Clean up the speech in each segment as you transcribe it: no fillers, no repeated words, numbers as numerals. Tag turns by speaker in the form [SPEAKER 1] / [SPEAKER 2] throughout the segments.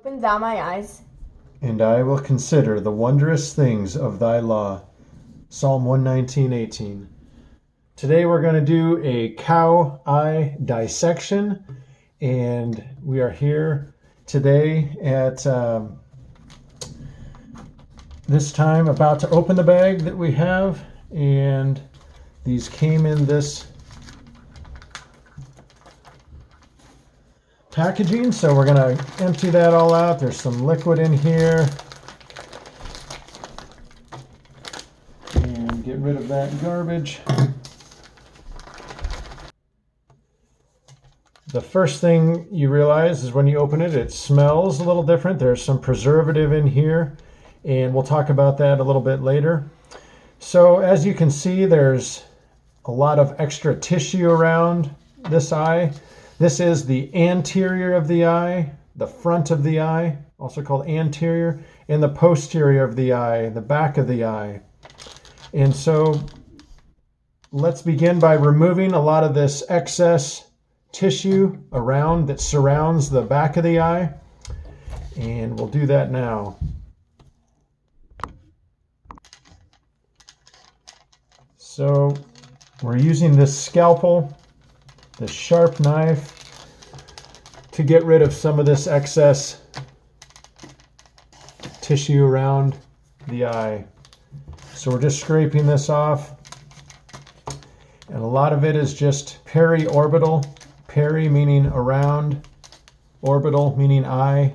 [SPEAKER 1] Open thou my eyes,
[SPEAKER 2] and I will consider the wondrous things of thy law. Psalm 119:18. Today we're going to do a cow eye dissection, and we are here today at this time about to open the bag that we have, and these came in this packaging, so we're going to empty that all out. There's some liquid in here, and get rid of that garbage. The first thing you realize is when you open it, it smells a little different. There's some preservative in here, and we'll talk about that a little bit later. So as you can see, there's a lot of extra tissue around this eye. This is the anterior of the eye, the front of the eye, also called anterior, and the posterior of the eye, the back of the eye. And so let's begin by removing a lot of this excess tissue around that surrounds the back of the eye, and we'll do that now. So we're using this scalpel, this sharp knife, to get rid of some of this excess tissue around the eye. So we're just scraping this off, and a lot of it is just periorbital. Peri meaning around, orbital meaning eye.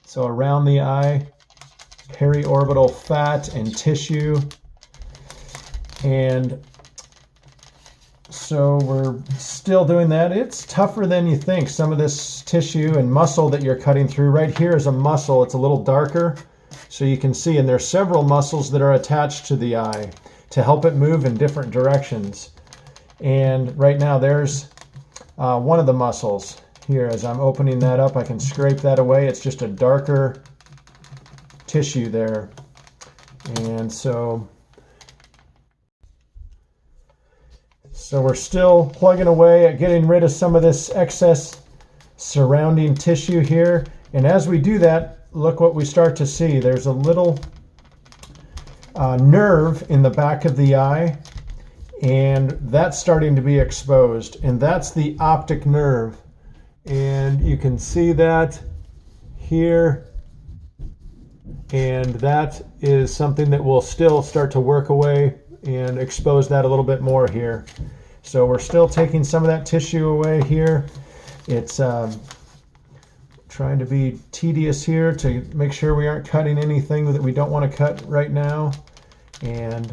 [SPEAKER 2] So around the eye, periorbital fat and tissue. And so we're still doing that. It's tougher than you think. Some of this tissue and muscle that you're cutting through, right here is a muscle. It's a little darker, so you can see, and there's several muscles that are attached to the eye to help it move in different directions. And right now there's one of the muscles here. As I'm opening that up, I can scrape that away. It's just a darker tissue there. And so we're still plugging away at getting rid of some of this excess surrounding tissue here. And as we do that, look what we start to see. There's a little nerve in the back of the eye, and that's starting to be exposed, and that's the optic nerve. And you can see that here, and that is something that will still start to work away and expose that a little bit more here. So we're still taking some of that tissue away here. It's trying to be tedious here to make sure we aren't cutting anything that we don't want to cut right now. And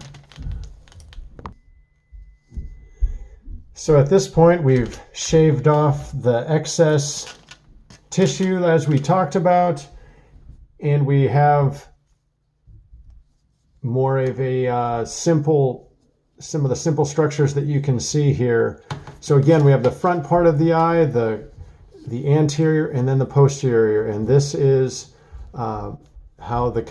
[SPEAKER 2] so at this point, we've shaved off the excess tissue as we talked about, and we have more of a some of the simple structures that you can see here. So again, we have the front part of the eye, the anterior, and then the posterior. And this is how the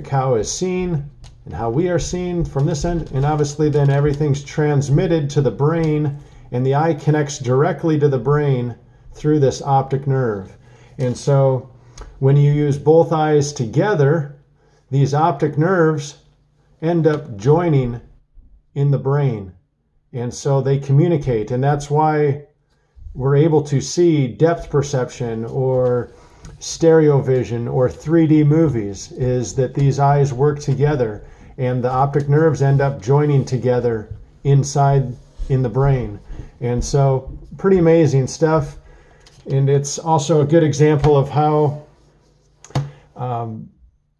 [SPEAKER 2] cow is seen and how we are seen from this end. And obviously then everything's transmitted to the brain, and the eye connects directly to the brain through this optic nerve. And so when you use both eyes together, these optic nerves end up joining in the brain, and so they communicate. And that's why we're able to see depth perception or stereo vision or 3D movies, is that these eyes work together and the optic nerves end up joining together inside in the brain. And so pretty amazing stuff. And it's also a good example of how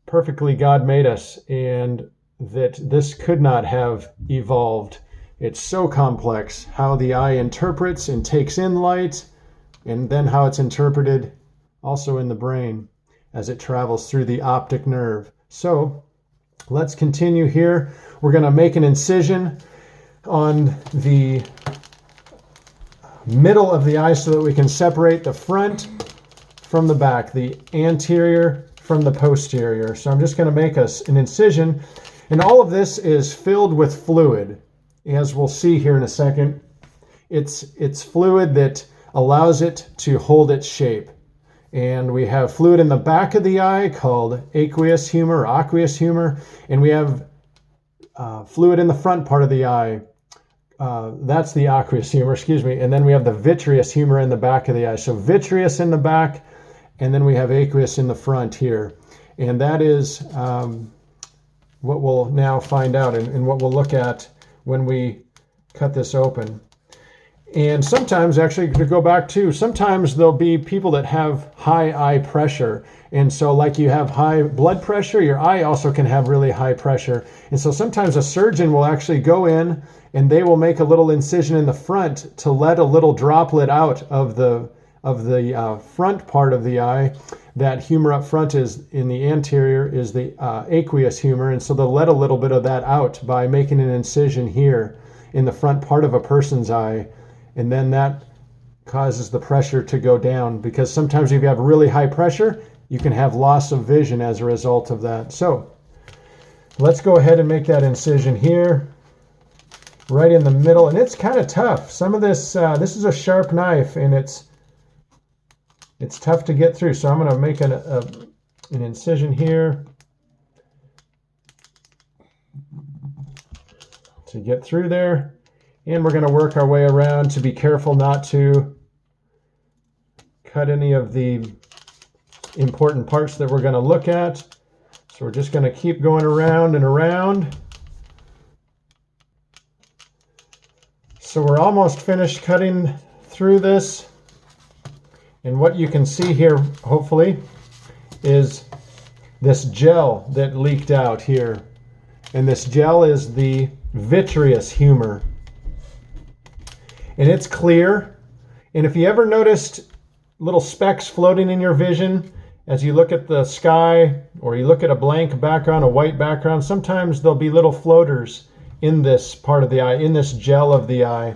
[SPEAKER 2] perfectly God made us, and that this could not have evolved. It's so complex how the eye interprets and takes in light, and then how it's interpreted also in the brain as it travels through the optic nerve. So let's continue here. We're going to make an incision on the middle of the eye so that we can separate the front from the back, the anterior from the posterior. So I'm just going to make us an incision. And all of this is filled with fluid, as we'll see here in a second. It's fluid that allows it to hold its shape. And we have fluid in the back of the eye called aqueous humor or aqueous humor. And we have fluid in the front part of the eye. That's the aqueous humor, excuse me. And then we have the vitreous humor in the back of the eye. So vitreous in the back, and then we have aqueous in the front here. And that is what we'll now find out and what we'll look at when we cut this open. And sometimes, actually, to go back to, sometimes there'll be people that have high eye pressure. And so like you have high blood pressure, your eye also can have really high pressure. And so sometimes a surgeon will actually go in and they will make a little incision in the front to let a little droplet out of the front part of the eye. That humor up front is in the anterior is the aqueous humor. And so they'll let a little bit of that out by making an incision here in the front part of a person's eye. And then that causes the pressure to go down, because sometimes if you have really high pressure, you can have loss of vision as a result of that. So let's go ahead and make that incision here, right in the middle. And it's kind of tough. Some of this, this is a sharp knife, and it's tough to get through. So I'm going to make an incision here to get through there. And we're going to work our way around to be careful not to cut any of the important parts that we're going to look at. So we're just going to keep going around and around. So we're almost finished cutting through this. And what you can see here, hopefully, is this gel that leaked out here. And this gel is the vitreous humor. And it's clear. And if you ever noticed little specks floating in your vision as you look at the sky, or you look at a blank background, a white background, sometimes there'll be little floaters in this part of the eye, in this gel of the eye.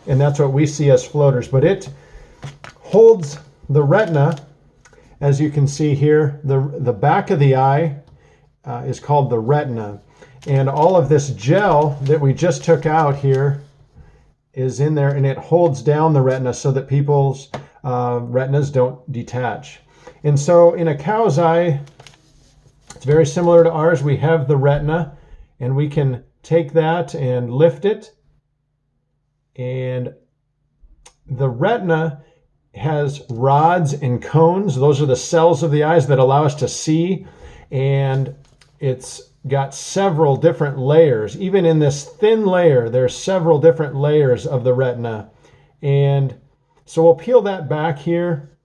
[SPEAKER 2] And that's what we see as floaters. But it holds the retina, as you can see here. The back of the eye is called the retina. And all of this gel that we just took out here is in there, and it holds down the retina so that people's retinas don't detach. And so in a cow's eye, it's very similar to ours. We have the retina, and we can take that and lift it. And the retina has rods and cones. Those are the cells of the eyes that allow us to see. And it's got several different layers. Even in this thin layer, there's several different layers of the retina. And so we'll peel that back here.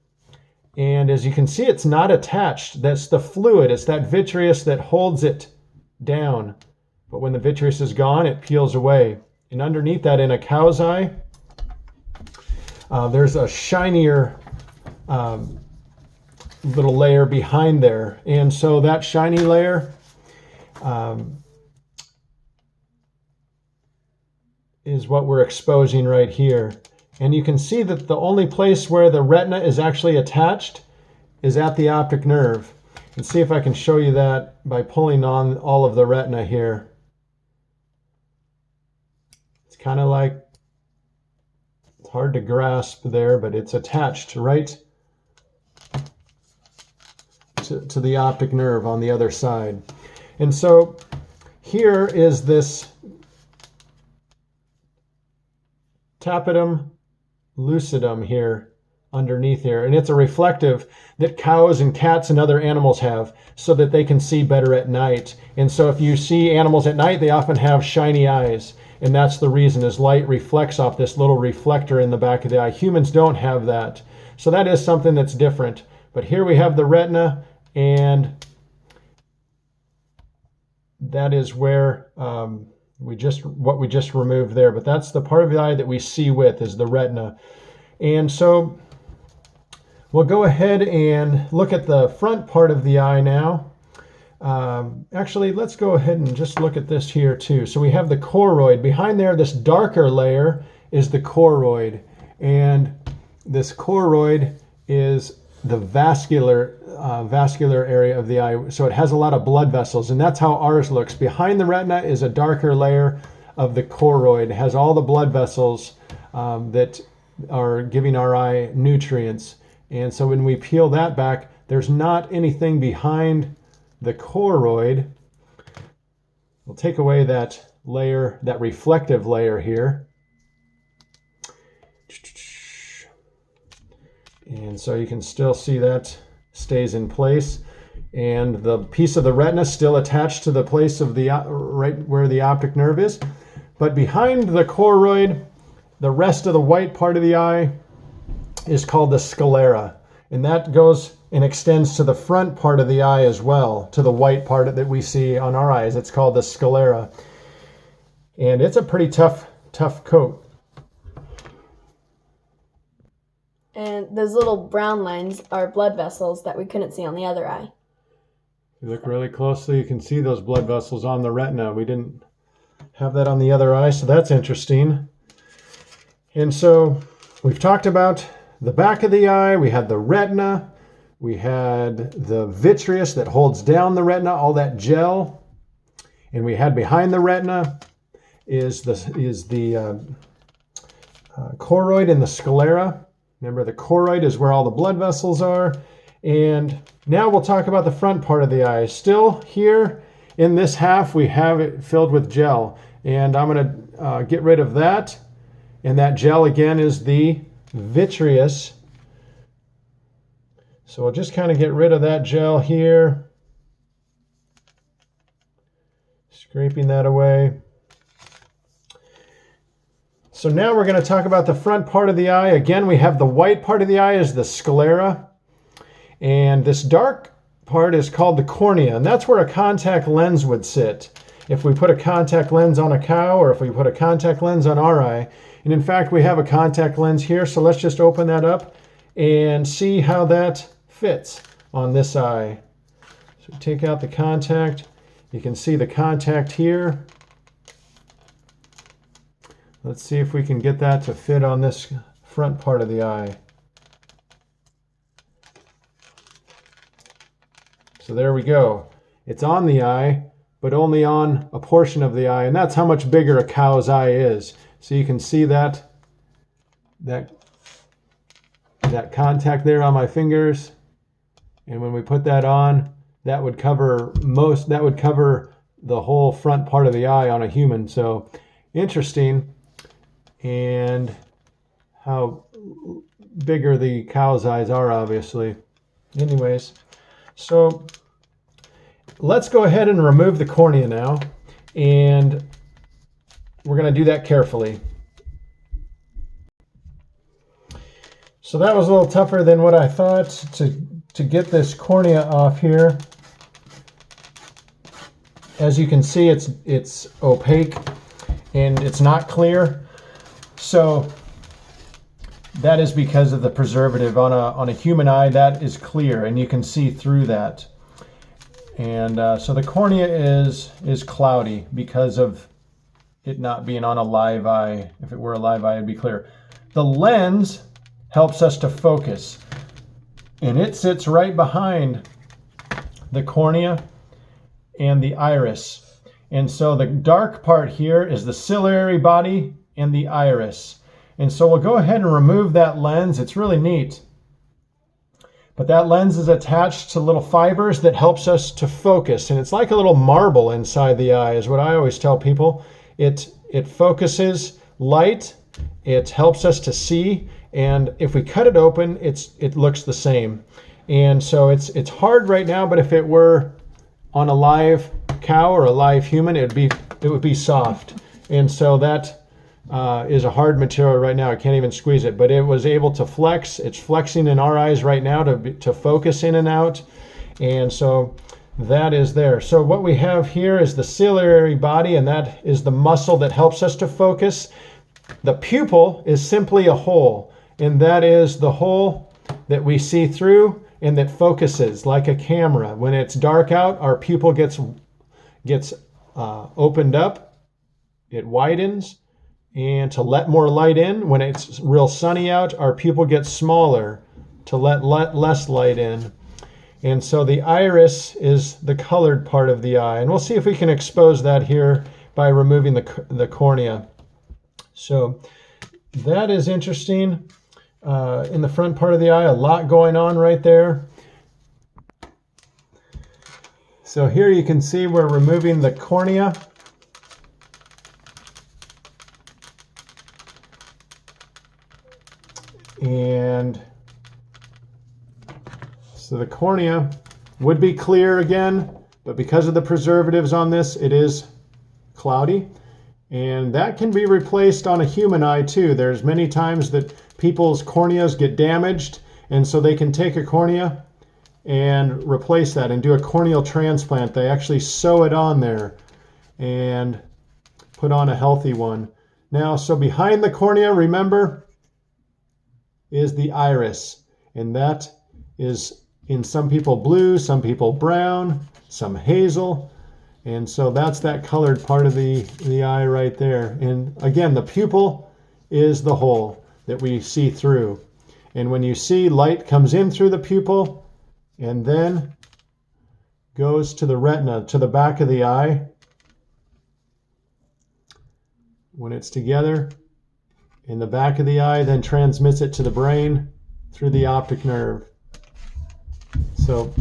[SPEAKER 2] And as you can see, it's not attached. That's the fluid. It's that vitreous that holds it down. But when the vitreous is gone, it peels away. And underneath that, in a cow's eye, there's a shinier little layer behind there. And so that shiny layer is what we're exposing right here. And you can see that the only place where the retina is actually attached is at the optic nerve. And see if I can show you that by pulling on all of the retina here. It's kind of like, it's hard to grasp there, but it's attached right to the optic nerve on the other side. And so here is this tapetum lucidum here underneath here. And it's a reflective that cows and cats and other animals have so that they can see better at night. And so if you see animals at night, they often have shiny eyes. And that's the reason, is light reflects off this little reflector in the back of the eye. Humans don't have that. So that is something that's different. But here we have the retina, and that is where what we just removed there. But that's the part of the eye that we see with, is the retina. And so we'll go ahead and look at the front part of the eye now. Actually, let's go ahead and just look at this here too. So we have the choroid. Behind there, this darker layer is the choroid. And this choroid is the vascular area of the eye. So it has a lot of blood vessels, and that's how ours looks. Behind the retina is a darker layer of the choroid. It has all the blood vessels that are giving our eye nutrients. And so when we peel that back, there's not anything behind the choroid. We'll take away that layer, that reflective layer here. And so you can still see that stays in place. And the piece of the retina is still attached to the place of the right where the optic nerve is. But behind the choroid, the rest of the white part of the eye is called the sclera. And that goes and extends to the front part of the eye as well, to the white part that we see on our eyes. It's called the sclera. And it's a pretty tough coat.
[SPEAKER 1] And those little brown lines are blood vessels that we couldn't see on the other eye.
[SPEAKER 2] If you look really closely, you can see those blood vessels on the retina. We didn't have that on the other eye, so that's interesting. And so we've talked about the back of the eye. We had the retina. We had the vitreous that holds down the retina, all that gel. And we had behind the retina is the choroid and the sclera. Remember, the choroid is where all the blood vessels are. And now we'll talk about the front part of the eye. Still here in this half, we have it filled with gel. And I'm going to get rid of that. And that gel, again, is the vitreous. So we'll just kind of get rid of that gel here. Scraping that away. So now we're going to talk about the front part of the eye. Again, we have the white part of the eye is the sclera. And this dark part is called the cornea. And that's where a contact lens would sit. If we put a contact lens on a cow, or if we put a contact lens on our eye. And in fact, we have a contact lens here. So let's just open that up and see how that fits on this eye. So take out the contact. You can see the contact here. Let's see if we can get that to fit on this front part of the eye. So there we go. It's on the eye, but only on a portion of the eye. And that's how much bigger a cow's eye is. So you can see that contact there on my fingers. And when we put that on, that would cover the whole front part of the eye on a human. So interesting. And how bigger the cow's eyes are, obviously. Anyways, so let's go ahead and remove the cornea now. And we're going to do that carefully. So that was a little tougher than what I thought to get this cornea off here. As you can see, it's opaque and it's not clear. So that is because of the preservative. On a human eye, that is clear and you can see through that. And so the cornea is cloudy because of it not being on a live eye. If it were a live eye, it'd be clear. The lens helps us to focus, and it sits right behind the cornea and the iris. And so the dark part here is the ciliary body and the iris. And so we'll go ahead and remove that lens. It's really neat. But that lens is attached to little fibers that helps us to focus. And it's like a little marble inside the eye is what I always tell people. It focuses light. It helps us to see. And if we cut it open, it looks the same. And so it's hard right now, but if it were on a live cow or a live human, it would be soft. And so that is a hard material right now. I can't even squeeze it, but it was able to flex. It's flexing in our eyes right now to focus in and out. And so that is there. So what we have here is the ciliary body, and that is the muscle that helps us to focus. The pupil is simply a hole, and that is the hole that we see through and that focuses like a camera. When it's dark out, our pupil gets opened up. It widens. And to let more light in, when it's real sunny out, our pupil gets smaller to let less light in. And so the iris is the colored part of the eye. And we'll see if we can expose that here by removing the cornea. So that is interesting. in the front part of the eye, a lot going on right there. So here you can see we're removing the cornea. And so the cornea would be clear again, but because of the preservatives on this, it is cloudy. And that can be replaced on a human eye too. There's many times that people's corneas get damaged, and so they can take a cornea and replace that and do a corneal transplant. They actually sew it on there and put on a healthy one. Now, so behind the cornea, remember, is the iris, and that is in some people blue, some people brown, some hazel, and so that's that colored part of the eye right there. And again, the pupil is the hole that we see through, and when you see light comes in through the pupil and then goes to the retina, to the back of the eye, when it's together in the back of the eye, then transmits it to the brain through the optic nerve. So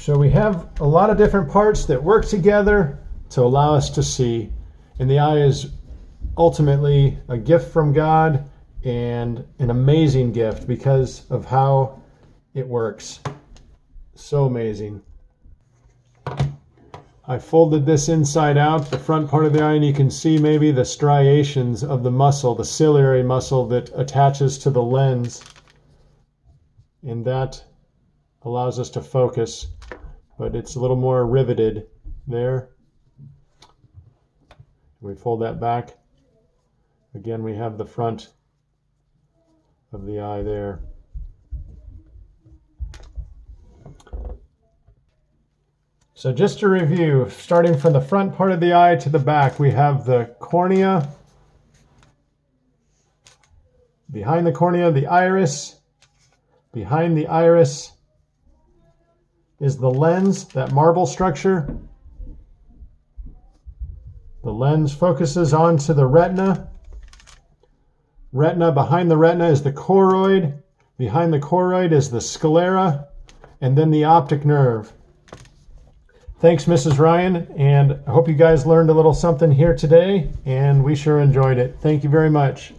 [SPEAKER 2] so we have a lot of different parts that work together to allow us to see. And the eye is ultimately a gift from God, and an amazing gift because of how it works. So amazing. I folded this inside out, the front part of the eye, and you can see maybe the striations of the muscle, the ciliary muscle that attaches to the lens. And that allows us to focus, but it's a little more riveted there. We fold that back. Again, we have the front of the eye there. So just to review, starting from the front part of the eye to the back, we have the cornea. Behind the cornea, the iris. Behind the iris is the lens, that marble structure. The lens focuses onto the retina. Retina, behind the retina is the choroid. Behind the choroid is the sclera, and then the optic nerve. Thanks, Mrs. Ryan, and I hope you guys learned a little something here today, and we sure enjoyed it. Thank you very much.